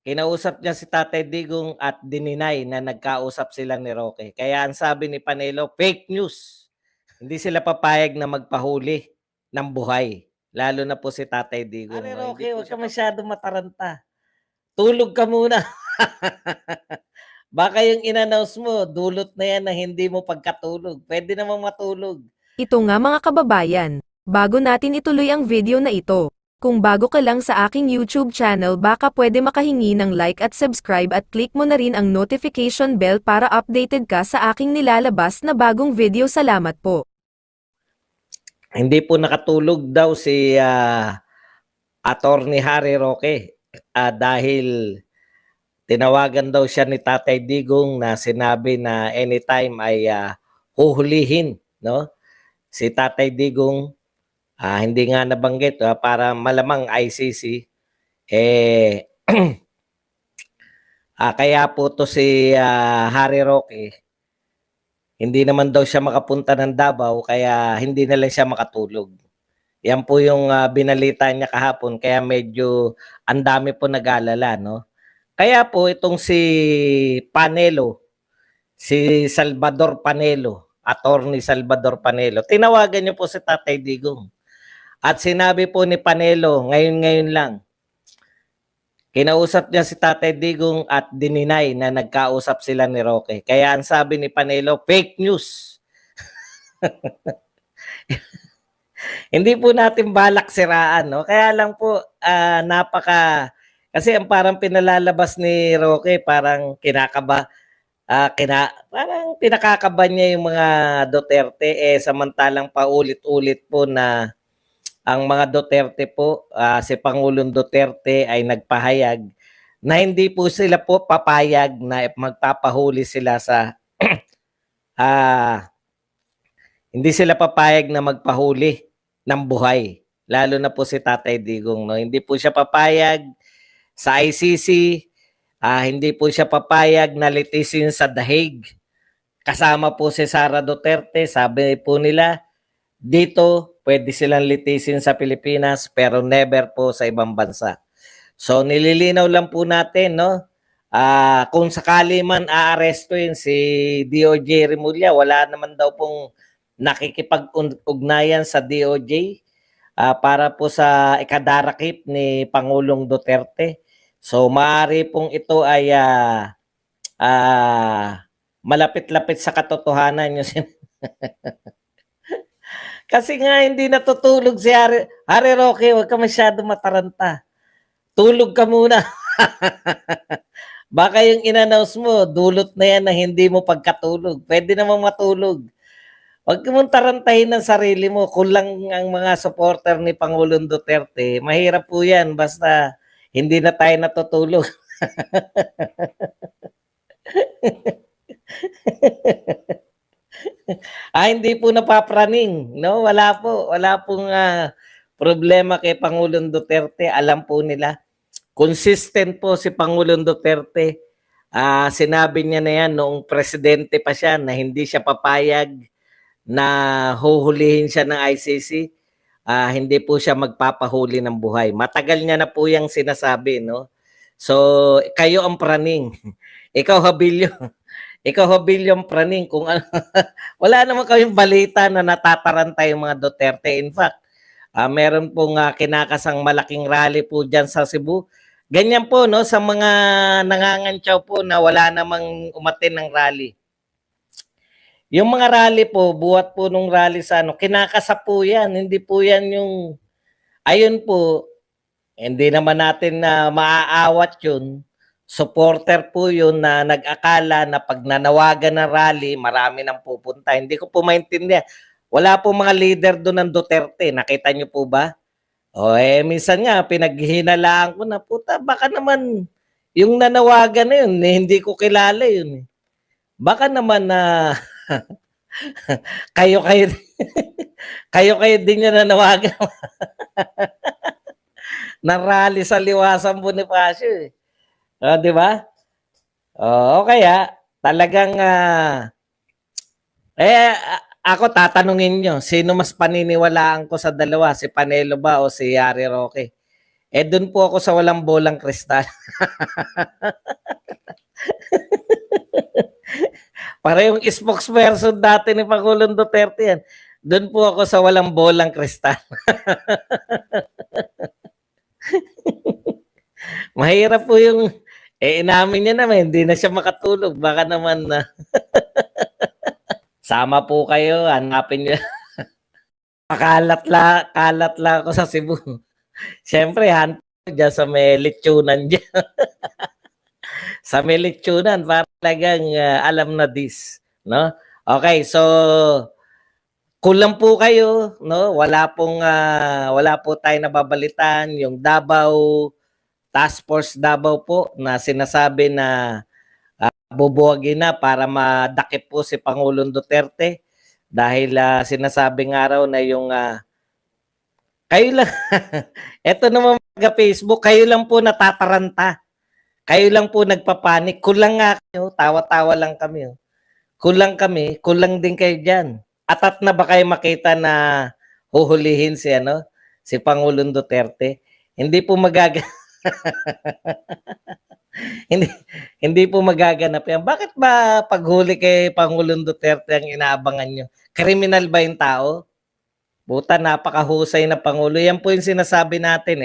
Kinausap niya si Tatay Digong at dininay na nagkausap sila ni Roque. Kaya ang sabi ni Panelo, fake news. Hindi sila papayag na magpahuli ng buhay. Lalo na po si Tatay Digong. Pare Roque, huwag ka masyado mataranta. Tulog ka muna. Baka yung in-announce mo, dulot na yan na hindi mo pagkatulog. Pwede namang matulog. Ito nga mga kababayan, bago natin ituloy ang video na ito, kung bago ka lang sa aking YouTube channel baka pwede makahingi ng like at subscribe at click mo na rin ang notification bell para updated ka sa aking nilalabas na bagong video. Salamat po. Hindi po nakatulog daw si Attorney Harry Roque dahil tinawagan daw siya ni Tatay Digong na sinabi na anytime ay huhulihin, no? Si Tatay Digong hindi nga nabanggit para malamang ICC kaya po to si Harry Roque hindi naman daw siya makapunta ng Davao kaya hindi na lang siya makatulog. Yan po yung binalita niya kahapon kaya medyo ang dami po nag-aalala, no? Kaya po itong si Panelo, si Salvador Panelo, Attorney Salvador Panelo, tinawagan niyo po si Tatay Digong. At sinabi po ni Panelo, ngayon lang, kinausap niya si Tatay Digong at dininay na nagkausap sila ni Roque. Kaya ang sabi ni Panelo, fake news. Hindi po natin balak siraan, no? Kaya lang po, kasi ang parang pinalalabas ni Roque, parang parang pinakakaba niya yung mga Duterte, samantalang paulit-ulit po na ang mga Duterte po, si Pangulong Duterte ay nagpahayag na hindi po sila po papayag na magpapahuli sila sa hindi sila papayag na magpahuli ng buhay. Lalo na po si Tatay Digong, no? Hindi po siya papayag sa ICC, hindi po siya papayag na litisin sa The Hague. Kasama po si Sara Duterte, sabi po nila, dito pwede silang litisin sa Pilipinas pero never po sa ibang bansa. So nililinaw lang po natin, no? Kung sakali man aarestuin si DOJ Remulla, wala naman daw pong nakikipag-ugnayan sa DOJ para po sa ikadarakip ni Pangulong Duterte. So maaari pong ito ay malapit-lapit sa katotohanan yung kasi nga hindi natutulog si Harry Roque, huwag ka masyado mataranta. Tulog ka muna. Baka yung in-announce mo, dulot na yan na hindi mo pagkatulog. Pwede namang matulog. Huwag mong tarantahin ng sarili mo. Kulang ang mga supporter ni Pangulong Duterte. Mahirap po yan basta hindi na tayo natutulog. Hindi po napapraning, no? Wala po. Wala pong problema kay Pangulong Duterte. Alam po nila. Consistent po si Pangulong Duterte. Sinabi niya na yan noong presidente pa siya na hindi siya papayag na huhulihin siya ng ICC. Hindi po siya magpapahuli ng buhay. Matagal niya na po yung sinasabi, no? So, kayo ang praning. Ikaw, Habilio. Ikaw, Habilio, ang praning. Kung ano, wala naman kayong balita na natataranta yung mga Duterte. In fact, meron pong kinakasang malaking rally po dyan sa Cebu. Ganyan po, no, sa mga nangangantyaw po na wala namang umatin ng rally. Yung mga rally po, buhat po nung rally sa kinakasa po yan. Hindi po yan yung, ayun po, hindi naman natin na maaawat yun. Supporter po yun na nag-akala na pag nanawagan ng rally, marami nang pupunta. Hindi ko po maintindihan. Wala po mga leader doon ng Duterte. Nakita niyo po ba? Minsan nga, pinaghihinalaan ko na, puta, baka naman yung nanawagan na yun, hindi ko kilala yun. Baka naman na kayo kayo din yung nanawagan na rally sa Liwasan Bonifacio. Di ba? Kaya talagang ako tatanungin nyo, sino mas paniniwalaan ko sa dalawa, si Panelo ba o si Harry Roque? Doon po ako sa walang bolang kristal. Para yung spokesperson dati ni Pangulong Duterte yan. Doon po ako sa walang bolang kristal. Mahirap po yung, inamin niya naman, hindi na siya makatulog. Baka naman na, sama po kayo, hanapin niyo. Kalat la ako sa Cebu. Siyempre, hanap dyan sa may lechonan dyan. Sa may lechonan, para talagang alam na this. No? Okay, so, kulang po kayo, no? Wala po tayo nababalitan yung Davao Task Force Davao po na sinasabi na bubuwagin na para madakip po si Pangulong Duterte dahil sinasabi nga raw na yung kayo lang eto naman mga Facebook, kayo lang po natataranta. Kayo lang po nagpapanik. Kulang nga kayo, tawa-tawa lang kami. Kulang kami, kulang din kayo diyan. Atat na ba kayo makita na huhulihin si Pangulong Duterte? Hindi po hindi hindi po magaganap yan. Bakit ba paghuli kay Pangulong Duterte ang inaabangan nyo? Kriminal ba yung tao? Buta, napakahusay na Pangulo. Yan po yung sinasabi natin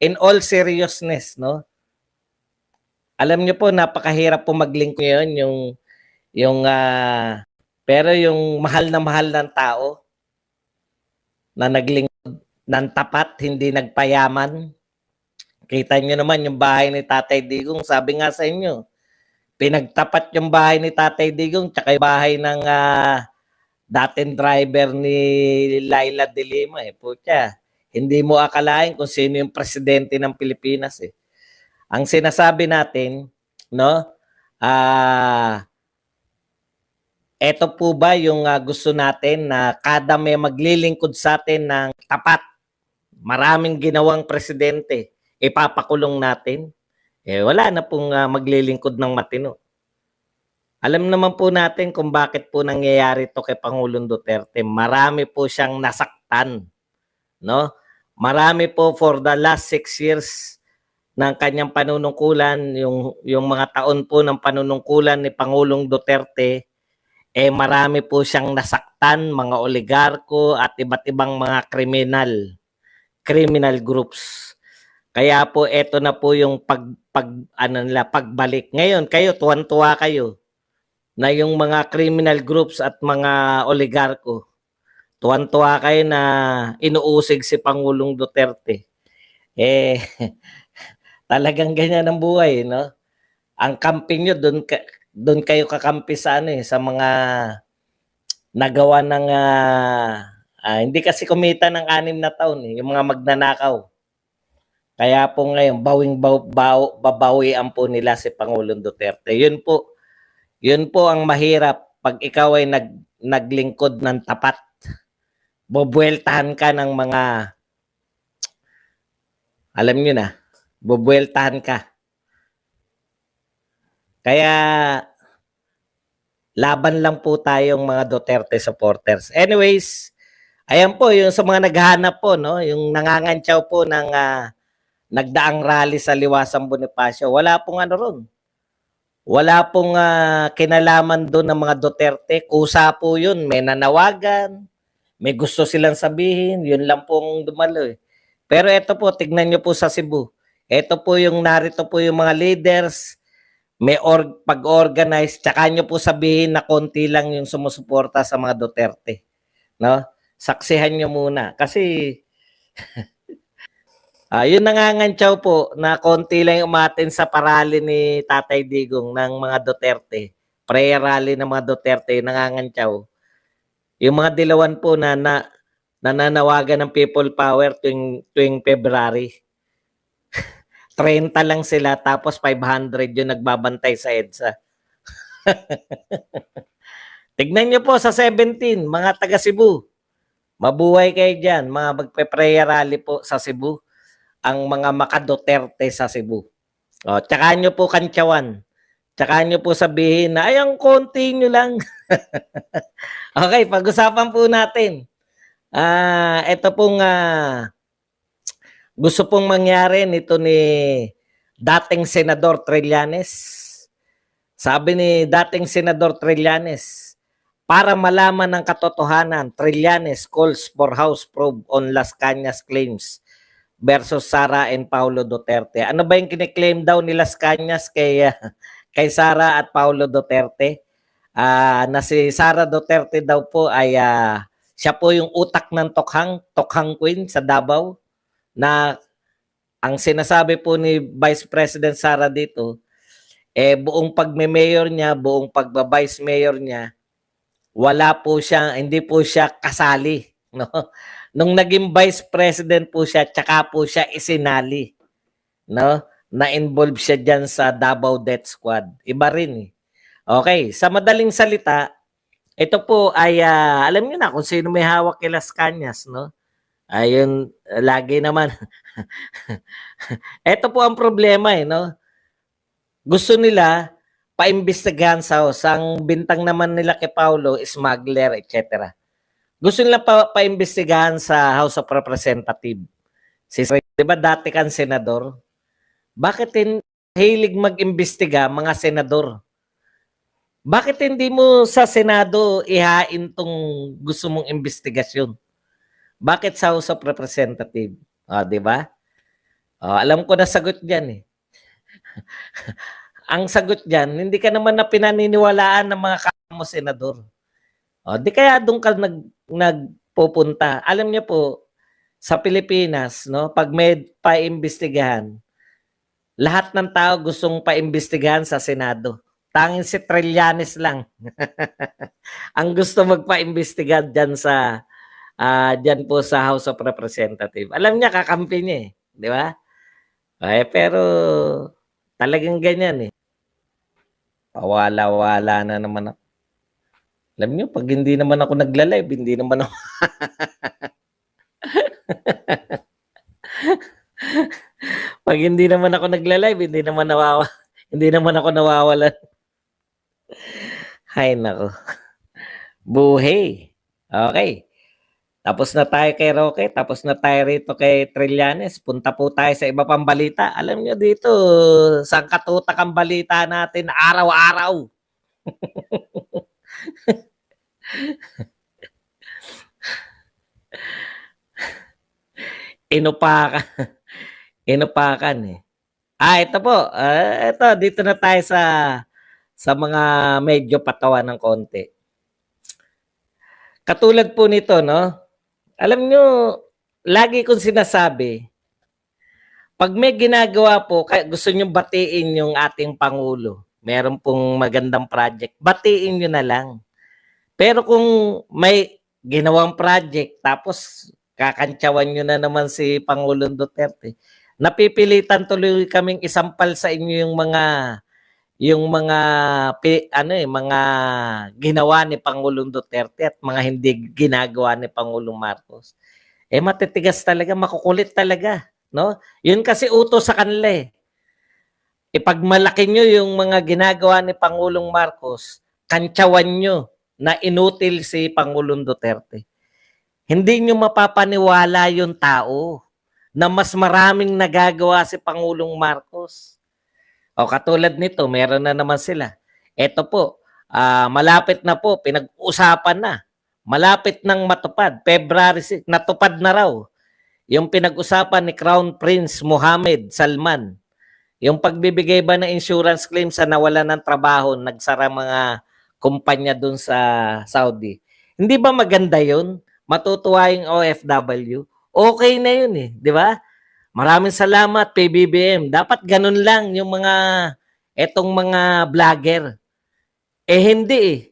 in all seriousness, no? Alam nyo po, napakahirap po mag-link ngayon pero yung mahal ng tao na naglingkod ng tapat, hindi nagpayaman. Kita nyo naman yung bahay ni Tatay Digong, sabi nga sa inyo, pinagtapat yung bahay ni Tatay Digong tsaka yung bahay ng dating driver ni Laila de Lima. Putya, hindi mo akalain kung sino yung presidente ng Pilipinas. Ang sinasabi natin, no, eto po ba yung gusto natin na kada may maglilingkod sa atin ng tapat, maraming ginawang presidente, ipapakulong natin? Wala na pong maglilingkod ng matino. Alam naman po natin kung bakit po nangyayari to kay Pangulong Duterte. Marami po siyang nasaktan, no? Marami po for the last 6 years ng kanyang panunungkulan, yung mga taon po ng panunungkulan ni Pangulong Duterte, marami po siyang nasaktan, mga oligarko at iba't ibang mga criminal groups. Kaya po eto na po yung pagbalik. Ngayon kayo tuwan-tuwa kayo na yung mga criminal groups at mga oligarko, tuwan-tuwa kayo na inuusig si Pangulong Duterte. Talagang ganyan ang buhay, no? Ang camping nyo, doon kayo kakampi sa sa mga nagawa ng hindi kasi kumita ng 6 na taon, yung mga magnanakaw. Kaya po ngayon, babawian po nila si Pangulong Duterte. Yun po ang mahirap pag ikaw ay naglingkod ng tapat. Bobueltahan ka ng mga, alam nyo na, bobueltahan ka. Kaya laban lang po tayong mga Duterte supporters. Anyways, ayan po yung sa mga naghahanap po, no, yung nangangantyaw po ng nagdaang rally sa Liwasang Bonifacio. Wala pong ron. Wala pong kinalaman doon ng mga Duterte. Kusa po yun. May nanawagan, may gusto silang sabihin, yun lang pong dumalo. Pero ito po, tignan nyo po sa Cebu. Ito po narito po yung mga leaders, may pag-organize, tsaka nyo po sabihin na konti lang yung sumusuporta sa mga Duterte. No? Saksihan nyo muna. Kasi, yun nangangantyaw po na konti lang yung umatin sa parali ni Tatay Digong ng mga Duterte. Prayer rally ng mga Duterte, nangangantyaw. Yung mga dilawan po na nananawagan ng people power tuwing February. 30 lang sila tapos 500 yung nagbabantay sa EDSA. Tignan nyo po sa 17, mga taga Cebu. Mabuhay kayo dyan, mga magpe-prayer rally po sa Cebu. Ang mga maka-Duterte sa Cebu. Tsaka nyo po kantyawan. Tsaka nyo po sabihin na, ay, ang konti nyo lang. Okay, pag-usapan po natin. Ito pong gusto pong mangyari nito ni dating Senador Trillanes. Sabi ni dating Senador Trillanes, para malaman ng katotohanan, Trillanes calls for House probe on Las Cañas claims versus Sara and Paulo Duterte. Ano ba yung kiniklaim daw ni Las Cañas kay Sara at Paulo Duterte? Na si Sara Duterte daw po ay siya po yung utak ng Tokhang Queen sa Davao, na ang sinasabi po ni Vice President Sara dito, buong pagme-mayor niya, buong pagba-vice mayor niya, wala po siya, hindi po siya kasali, no? Nung naging vice president po siya, tsaka po siya isinali, no? Na-involve siya diyan sa Davao Death Squad. Iba rin eh. Okay, sa madaling salita, ito po ay alam niyo na kung sino may hawak kay Las Cañas, no? Ayun, lagi naman. Ito po ang problema eh, no? Gusto nila paimbestigahan sa House. Ang bintang naman nila kay Paulo, smuggler, etc. Gusto nila paimbestigahan sa House of Representatives. Di ba dati kang senador? Bakit hilig mag-imbestiga mga senador? Bakit hindi mo sa Senado ihain tong gusto mong investigasyon? Bakit sa House of Representatives? Di ba? Alam ko na sagot diyan eh. Ang sagot diyan, hindi ka naman na pinaniniwalaan ng mga kamo senador. Di kaya doon ka nagpupunta. Alam niyo po, sa Pilipinas, no, pag may paimbestigahan, lahat ng tao gustong paimbestigahan sa Senado. Tanging si Trillanes lang ang gusto magpaimbestiga diyan sa diyan po sa House of Representatives. Alam niya kakampi niya eh, di ba? Pero talagang ganyan eh. Pawala-wala na naman ako. Alam niyo, pag hindi naman ako nagla-live, hindi naman ako pag hindi naman ako nagla-live, hindi naman ako nawawalan. Hay nako. Buhay. Okay. Tapos na tayo kay Roque, tapos na tayo rito kay Trillanes. Punta po tayo sa iba pang balita. Alam nyo dito, sa katutak ang balita natin araw-araw. Inupakan. Inupakan eh. Ito po. Ito, dito na tayo sa mga medyo patawan ng konti. Katulad po nito, no? Alam nyo, lagi kong sinasabi, pag may ginagawa po, gusto nyo batiin yung ating Pangulo, meron pong magandang project, batiin nyo na lang. Pero kung may ginawang project, tapos kakantsawan nyo na naman si Pangulong Duterte, napipilitan tuloy kaming isampal sa inyo yung mga ginawa ni Pangulong Duterte at mga hindi ginagawa ni Pangulong Marcos. Matitigas talaga, makukulit talaga, no? Yun kasi utos sa kanila eh. Ipagmalaki nyo yung mga ginagawa ni Pangulong Marcos, kantsawan nyo na inutil si Pangulong Duterte. Hindi nyo mapapaniwala yung tao na mas maraming nagagawa si Pangulong Marcos. Katulad nito, meron na naman sila. Ito po, malapit na po, pinag-usapan na. Malapit nang matupad. February 6, natupad na raw. Yung pinag-usapan ni Crown Prince Mohammed Salman. Yung pagbibigay ba ng insurance claim sa nawalan ng trabaho, nagsara mga kumpanya dun sa Saudi. Hindi ba maganda yun? Matutuwa yung OFW. Okay na yun eh, di ba? Maraming salamat, PBBM. Dapat ganun lang yung etong mga vlogger. Hindi eh.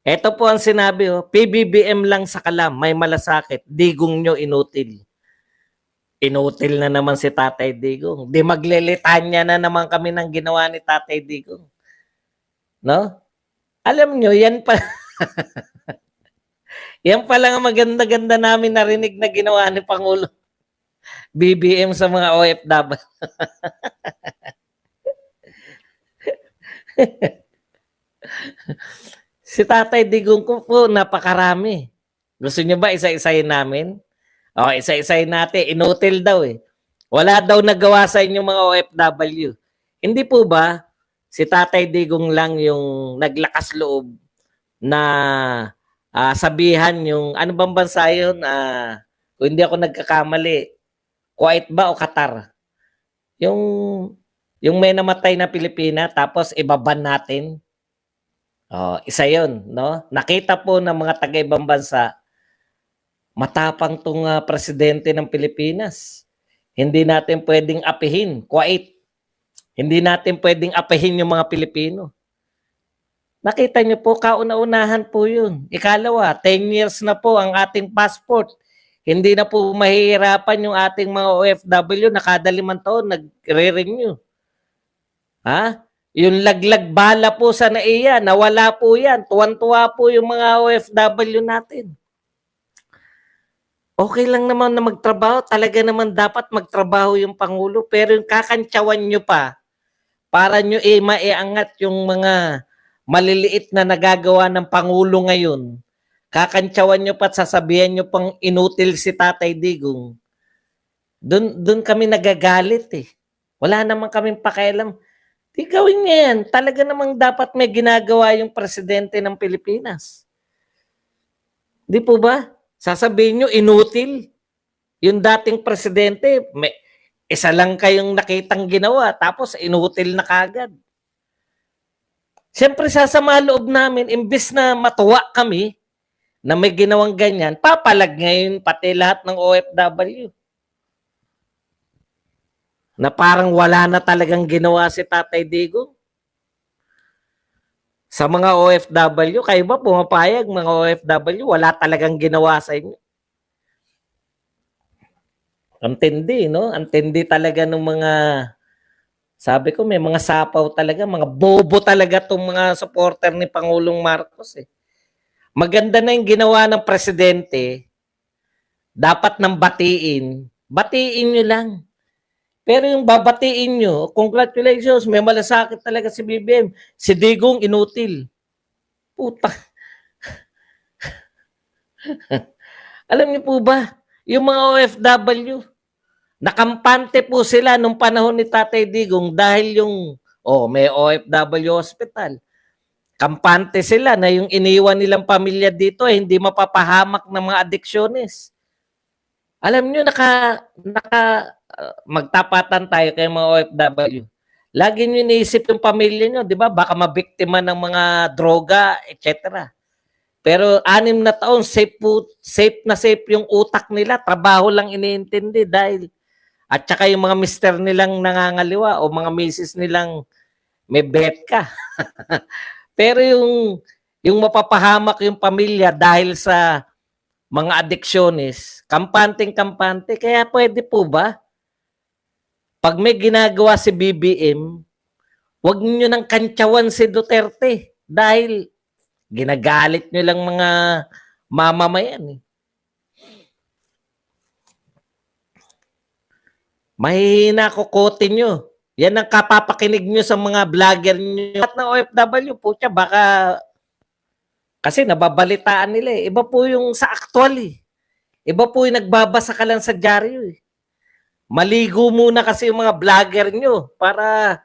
Ito po ang sinabi, PBBM lang sa kalam, may malasakit, digong nyo inutil. Inutil na naman si Tatay Digong. Di maglilitanya na naman kami ng ginawa ni Tatay Digong. No? Alam nyo, yan pa... yan pa lang ang maganda-ganda namin narinig na ginawa ni Pangulo. BBM sa mga OFW. Si Tatay Digong ko po, napakarami. Gusto niyo ba isa-isahin namin? Okay, isa-isahin natin. Inutil daw eh. Wala daw nagawa sa inyo mga OFW. Hindi po ba si Tatay Digong lang yung naglakas loob na sabihan yung ano bang bansa yun? Kung hindi ako nagkakamali, Kuwait ba o Qatar? Yung yung may namatay na Pilipina tapos ibaban natin. Oh, isa 'yon, no? Nakita po ng mga taga-ibang bansa, matapang tong presidente ng Pilipinas. Hindi natin pwedeng apihin, Kuwait. Hindi natin pwedeng apihin yung mga Pilipino. Nakita niyo po, kauna-unahan po yun. Ikalawa, 10 years na po ang ating passport. Hindi na po mahihirapan yung ating mga OFW na kada 5 taon nagre-renew. Ha? Yung laglag bala po sa NAIA, nawala po yan. Tuwan-tuwa po yung mga OFW natin. Okay lang naman na magtrabaho. Talaga naman dapat magtrabaho yung Pangulo. Pero yung kakantsawan nyo pa, para nyo maiangat yung mga maliliit na nagagawa ng Pangulo ngayon, kakantsawan nyo pa at sasabihan nyo pang inutil si Tatay Digong. Doon kami nagagalit eh. Wala naman kaming pakialam. Di gawin niya yan. Talaga namang dapat may ginagawa yung presidente ng Pilipinas. Di po ba? Sasabihin nyo, inutil. Yung dating presidente, isa lang kayong nakitang ginawa, tapos inutil na kagad. Siyempre, sasama loob namin, imbis na matuwa kami na may ginawang ganyan, papalag ngayon pati lahat ng OFW. Na parang wala na talagang ginawa si Tatay Digong. Sa mga OFW, kayo ba pumapayag mga OFW, wala talagang ginawa sa inyo? Antindi, no? Antindi talaga ng mga, sabi ko may mga sapaw talaga, mga bobo talaga itong mga supporter ni Pangulong Marcos eh. Maganda na yung ginawa ng presidente, dapat nang batiin nyo lang. Pero yung babatiin nyo, congratulations, may malasakit talaga si BBM. Si Digong inutil. Puta. Alam niyo po ba, yung mga OFW, nakampante po sila nung panahon ni Tatay Digong dahil yung, may OFW hospital. Kampante sila na yung iniwan nilang pamilya dito hindi mapapahamak ng mga adiksyones. Alam niyo, magtapatan tayo kay mga OFW. Lagi niyo iniisip yung pamilya niyo, di ba? Baka mabiktima ng mga droga, etc. Pero 6 na taon, safe na safe yung utak nila. Trabaho lang iniintindi dahil at saka yung mga mister nilang nangangaliwa o mga misis nilang may bet ka. Pero yung mapapahamak yung pamilya dahil sa mga adiksyones, kampante. Kaya pwede po ba? Pag may ginagawa si BBM, wag niyo nang kantsawan si Duterte dahil ginagalit niyo lang mga mamamayan eh. Mahihina kokote nyo. Yan ang kapapakinig nyo sa mga vlogger nyo. At ng OFW po siya, baka kasi nababalitaan nila eh. Iba po yung sa actual eh. Iba po yung nagbabasa ka lang sa dyaryo eh. Maligo muna kasi yung mga vlogger nyo para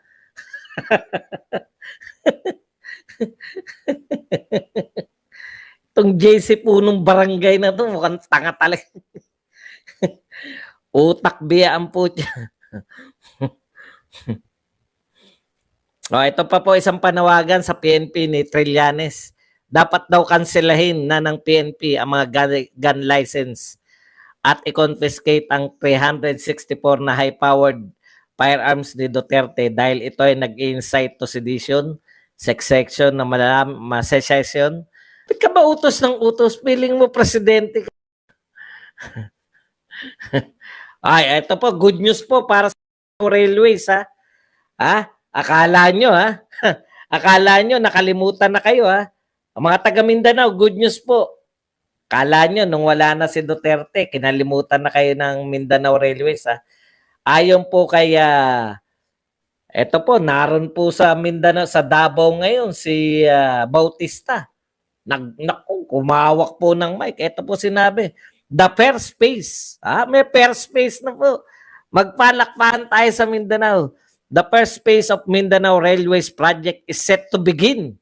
itong JC po nung barangay na to, mukhang tanga talaga. Utak biyaan po siya. Ito pa po isang panawagan sa PNP ni Trillanes. Dapat daw kanselahin na ng PNP ang mga gun license at i-confiscate ang 364 na high-powered firearms ni Duterte dahil ito ay nag-incite to sedition, secession na secession. Ba't ka ba utos ng utos? Feeling mo presidente ka. Ay, ito po, good news po para sa railways ha. Akala nyo ha. Akala nyo nakalimutan na kayo ha. Ang mga taga Mindanao, good news po. Akala nyo nung wala na si Duterte, kinalimutan na kayo ng Mindanao Railways ha. Ayon po kaya eto po, naroon po sa Mindanao, sa Davao ngayon si Bautista. Kumawak po ng mic. Ito po sinabi, The first phase. May first phase na po. Magpalakpakan tayo sa Mindanao. The first phase of Mindanao Railways project is set to begin.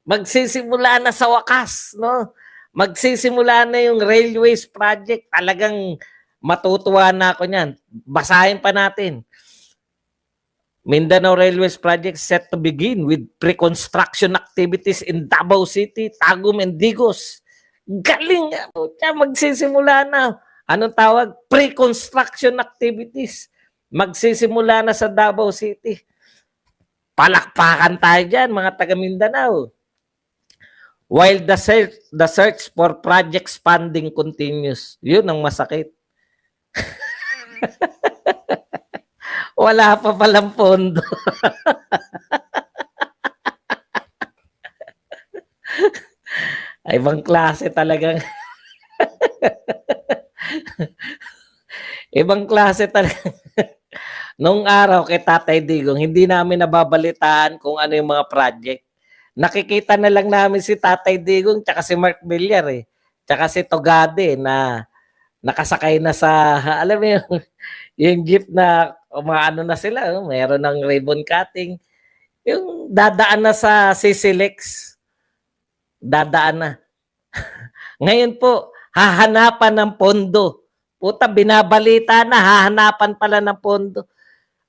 Magsisimula na sa wakas, no? Magsisimula na yung railways project. Talagang matutuwa na ako niyan. Basahin pa natin. Mindanao Railways project set to begin with pre-construction activities in Davao City, Tagum, and Digos. Galing! Magsisimula na. Anong tawag? Pre-construction activities. Magsisimula na sa Davao City. Palakpakan tayo dyan, mga taga Mindanao. While the search for projects funding continues. Yun ang masakit. Wala pa palang pondo. Ay, ibang klase talagang. Ibang klase talaga. Nung araw kay Tatay Digong, hindi namin nababalitaan kung ano yung mga project. Nakikita na lang namin si Tatay Digong tsaka si Mark Villar tsaka si Togade na nakasakay na sa, alam mo yung jeep na umaano na sila, mayroon ng ribbon cutting. Yung dadaan na sa CCLEX. Dadaan na. Ngayon po, hahanapan ng pondo. Puta, binabalita na, hahanapan pala ng pondo.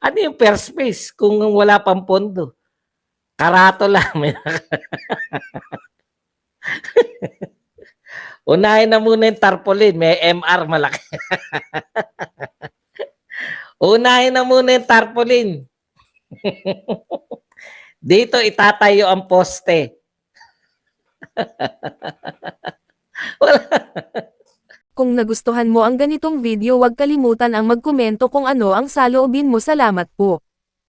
Ano yung first phase kung wala pang pondo? Karato lang. Unahin na muna yung tarpaulin. May MR malaki. Unahin na muna yung tarpaulin. Dito itatayo ang poste. Kung nagustuhan mo ang ganitong video, huwag kalimutan ang magkomento kung ano ang saloobin mo. Salamat po.